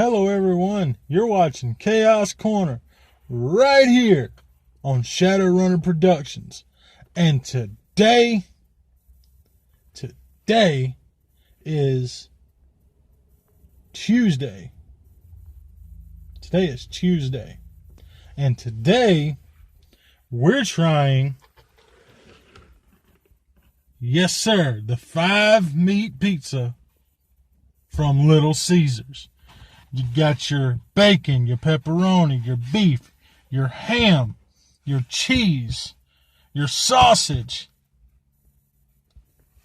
Hello everyone, you're watching Chaos Corner right here on Shadowrunner Productions. And today is Tuesday. Today is Tuesday. And today we're trying, yes sir, the 5-meat pizza from Little Caesars. You got your bacon, your pepperoni, your beef, your ham, your cheese, your sausage.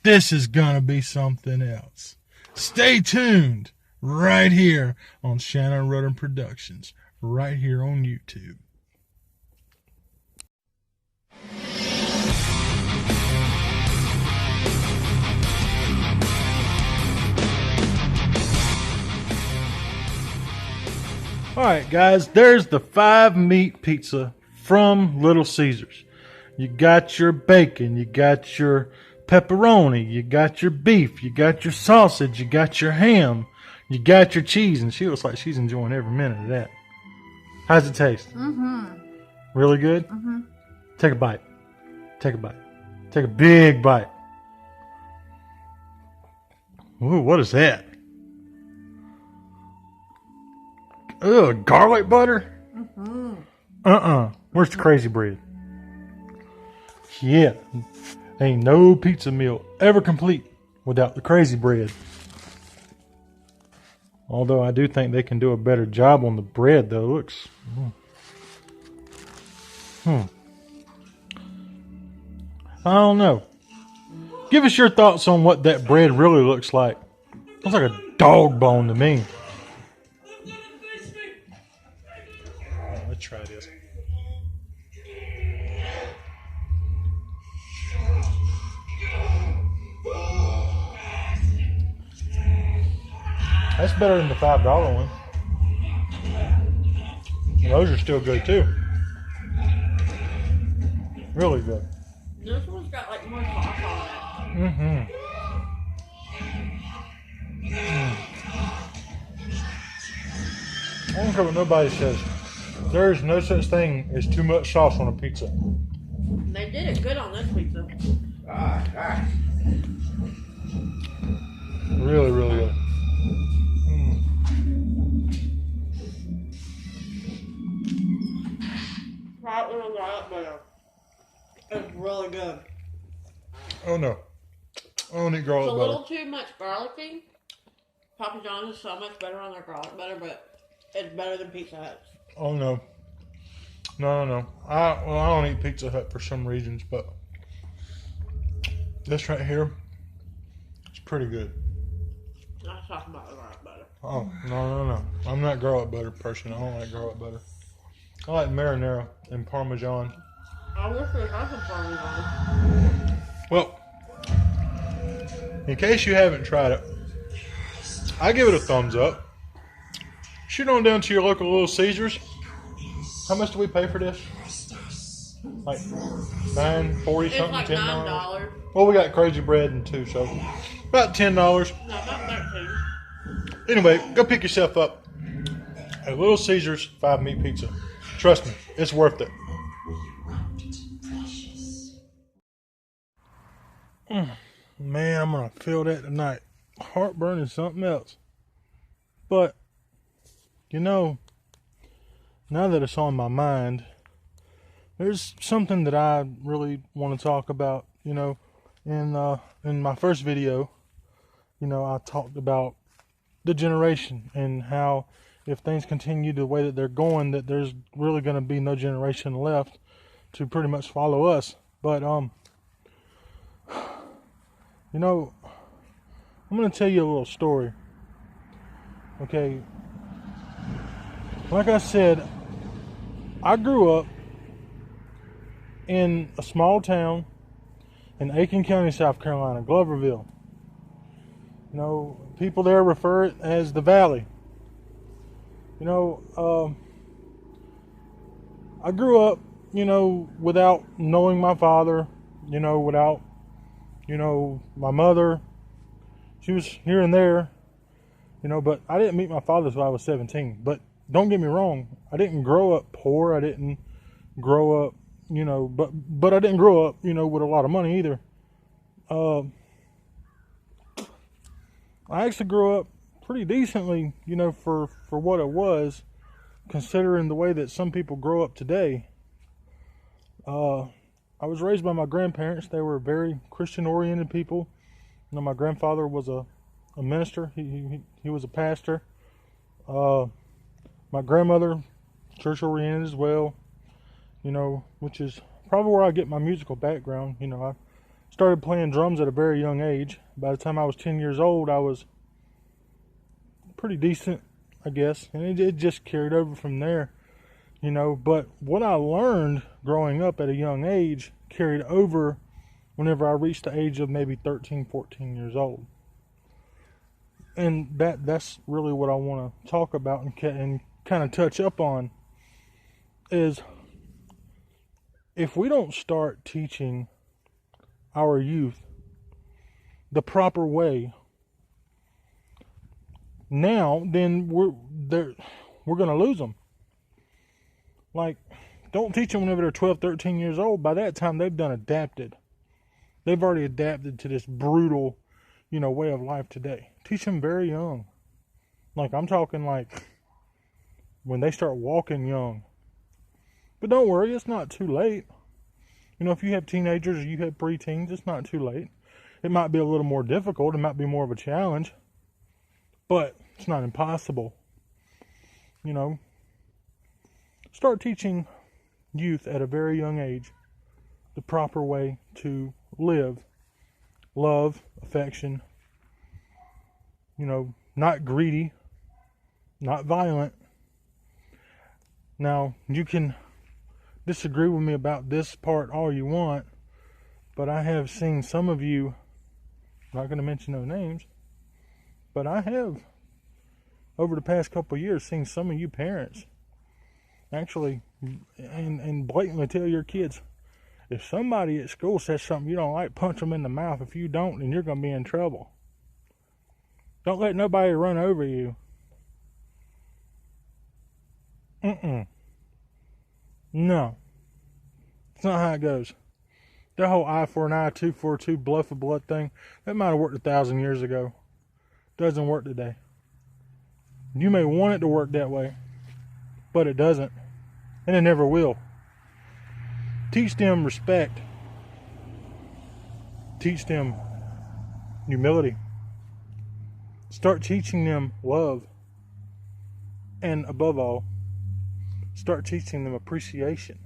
This is gonna be something else. Stay tuned right here on Shadowrunner Productions, right here on YouTube. Alright guys, there's the 5-meat pizza from Little Caesars. You got your bacon, you got your pepperoni, you got your beef, you got your sausage, you got your ham, you got your cheese, and she looks like she's enjoying every minute of that. How's it taste? Really good? Take a bite. Take a bite. Take a big bite. Ooh, what is that? Ugh, garlic butter? Where's the crazy bread? Yeah, ain't no pizza meal ever complete without the crazy bread. Although I do think they can do a better job on the bread, though. It looks... I don't know. Give us your thoughts on what that bread really looks like. Looks like a dog bone to me. Let's try this. That's better than the $5 one. Those are still good too. Really good. This one's got like more sauce on it. I don't care what nobody says. There is no such thing as too much sauce on a pizza. They did it good on this pizza. Really, really good. Right with a garlic butter. It's really good. Oh no. I don't eat garlic It's a butter. little too much garlicky. Papa John's is so much better on their garlic butter, but it's better than Pizza Hut's. Oh no. No. I don't eat Pizza Hut for some reasons, but this right here is pretty good. I was talking about the garlic butter. Oh, no. I'm not a garlic butter person. I don't like garlic butter. I like marinara and Parmesan. I wish we had some Parmesan. Well, in case you haven't tried it, I give it a thumbs up. Shoot on down to your local Little Caesars. How much do we pay for this? Like $9.40 It's something, like $10. $9. Well, we got crazy bread and two, so about $10. No, about 13. Anyway, go pick yourself up a Little Caesars 5-meat pizza. Trust me, it's worth it. Man, I'm gonna feel that tonight. Heartburn is something else. But you know, now that it's on my mind, there's something that I really want to talk about. You know, in my first video, you know, I talked about the generation and how if things continue the way that they're going, that there's really going to be no generation left to pretty much follow us. But you know, I'm going to tell you a little story. Okay, like I said, I grew up in a small town in Aiken County, South Carolina, Gloverville. You know, people there refer it as the Valley. You know, I grew up, you know, without knowing my father, you know, without, you know, my mother. She was here and there. But I didn't meet my father until I was 17. But don't get me wrong, I didn't grow up poor. I didn't grow up, but I didn't grow up, with a lot of money either. Uh, I actually grew up pretty decently, for what it was, considering the way that some people grow up today. I was raised by my grandparents. They were very Christian-oriented people. My grandfather was a minister. He was a pastor. My grandmother, church-oriented as well, which is probably where I get my musical background. I started playing drums at a very young age. By the time I was 10 years old, I was pretty decent, I guess, and it just carried over from there. But what I learned growing up at a young age carried over whenever I reached the age of maybe 13, 14 years old. And that's really what I want to talk about and kind of touch up on is if we don't start teaching our youth the proper way now, then we're going to lose them. Like, don't teach them whenever they're 12, 13 years old. By that time, they've done adapted. They've already adapted to this brutal, way of life today. Teach them very young. Like, I'm talking like when they start walking young. But don't worry, it's not too late. If you have teenagers or you have preteens, it's not too late. It might be a little more difficult. It might be more of a challenge. But it's not impossible. Start teaching youth at a very young age the proper way to live. Love, affection, not greedy, not violent. Now, you can disagree with me about this part all you want, but I have seen some of you, I'm not going to mention no names, but I have, over the past couple of years, seen some of you parents actually and blatantly tell your kids, if somebody at school says something you don't like, punch them in the mouth. If you don't, then you're going to be in trouble. Don't let nobody run over you. No. It's not how it goes. That whole eye for an eye, tooth for a tooth, blood for blood thing, that might have worked 1,000 years ago. Doesn't work today. You may want it to work that way, but it doesn't. And it never will. Teach them respect. Teach them humility. Start teaching them love. And above all, start teaching them appreciation.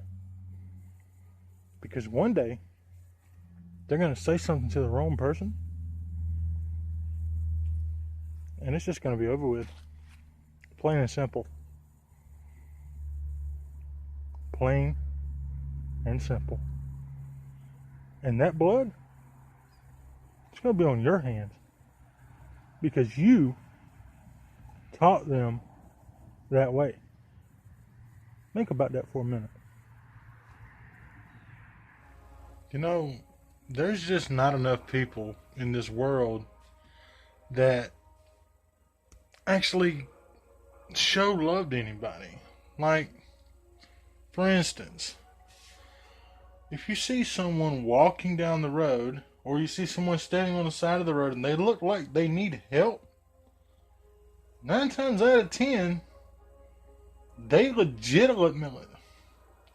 Because one day, they're going to say something to the wrong person, and it's just going to be over with. Plain and simple. Plain and simple. And that blood, it's going to be on your hands. Because you taught them that way. Think about that for a minute. There's just not enough people in this world that actually show love to anybody. Like, for instance, if you see someone walking down the road, or you see someone standing on the side of the road and they look like they need help, 9 times out of 10, they legitimately,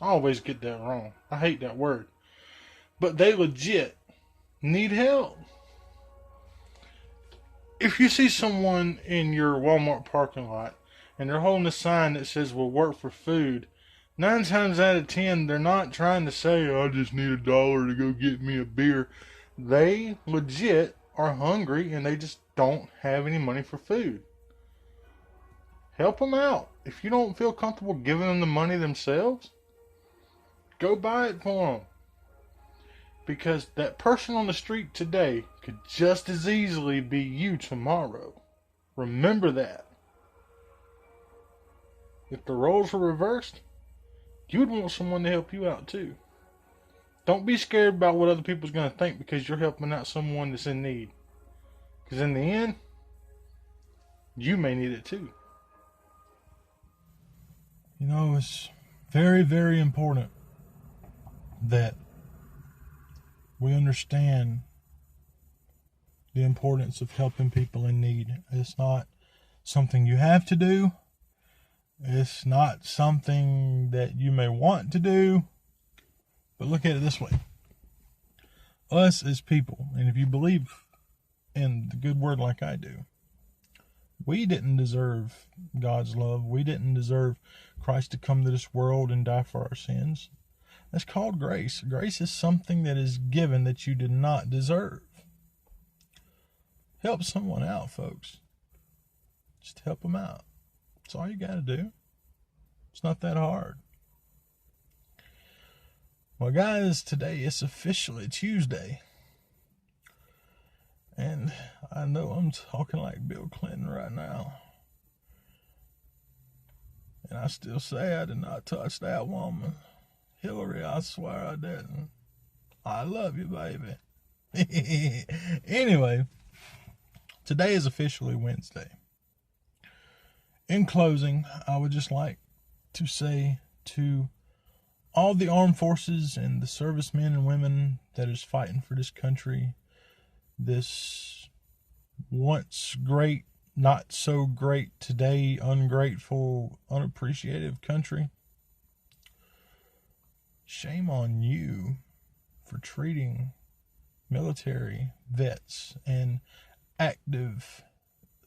I always get that wrong. I hate that word. But they legit need help. If you see someone in your Walmart parking lot and they're holding a sign that says we'll work for food, 9 times out of 10, they're not trying to say, I just need $1 to go get me a beer. They legit are hungry and they just don't have any money for food. Help them out. If you don't feel comfortable giving them the money themselves, go buy it for them. Because that person on the street today could just as easily be you tomorrow. Remember that. If the roles were reversed, you'd want someone to help you out too. Don't be scared about what other people's going to think because you're helping out someone that's in need. Because in the end, You may need it too. You know, it's very, very important that we understand the importance of helping people in need. It's not something you have to do. It's not something that you may want to do. But look at it this way. Us as people, and if you believe in the good word like I do, we didn't deserve God's love. We didn't deserve Christ to come to this world and die for our sins. That's called grace. Grace is something that is given that you did not deserve. Help someone out, folks. Just help them out. That's all you got to do. It's not that hard. Well, guys, today it's officially Tuesday. And I know I'm talking like Bill Clinton right now. And I still say I did not touch that woman. Hillary, I swear I didn't. I love you, baby. Anyway, today is officially Wednesday. In closing, I would just like to say to all the armed forces and the servicemen and women that is fighting for this country, this once great, not so great today, ungrateful, unappreciative country, shame on you for treating military vets and active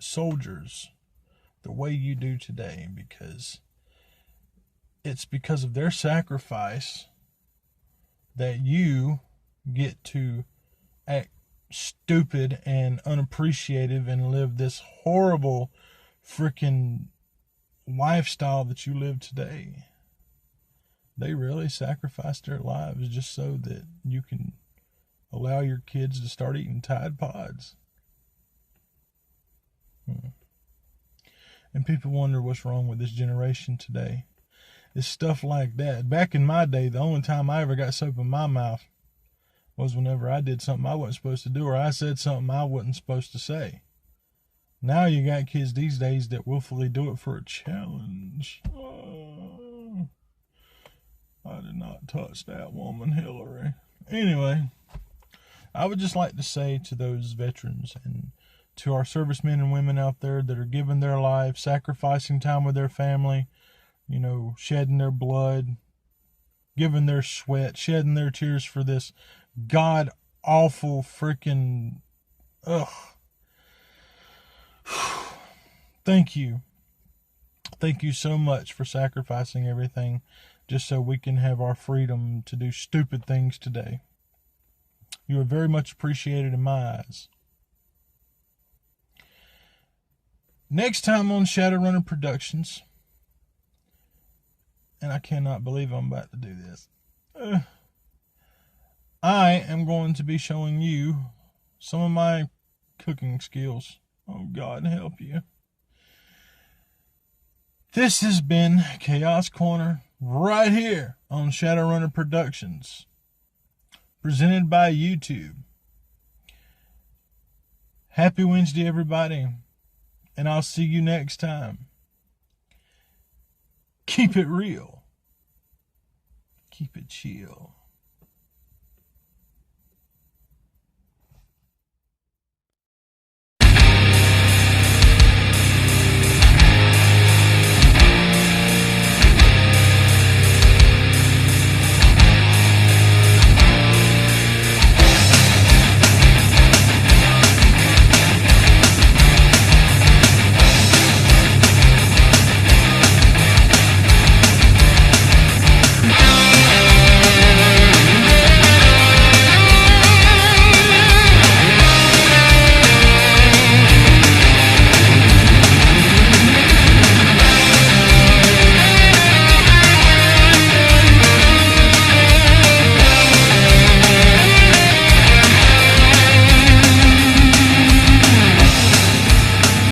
soldiers the way you do today, because it's because of their sacrifice that you get to act stupid and unappreciative and live this horrible freaking lifestyle that you live today. They really sacrificed their lives just so that you can allow your kids to start eating Tide Pods. And people wonder what's wrong with this generation today. It's stuff like that. Back in my day, the only time I ever got soap in my mouth was whenever I did something I wasn't supposed to do, or I said something I wasn't supposed to say. Now you got kids these days that willfully do it for a challenge. Oh, I did not touch that woman, Hillary. Anyway, I would just like to say to those veterans and to our servicemen and women out there that are giving their lives, sacrificing time with their family, you know, shedding their blood, giving their sweat, shedding their tears for this god awful freaking Thank you. Thank you so much for sacrificing everything just so we can have our freedom to do stupid things today. You are very much appreciated in my eyes. Next time on Shadowrunner Productions, and I cannot believe I'm about to do this, I am going to be showing you some of my cooking skills. Oh, God help you. This has been Chaos Corner right here on Shadowrunner Productions, presented by YouTube. Happy Wednesday, everybody, and I'll see you next time. Keep it real. Keep it chill.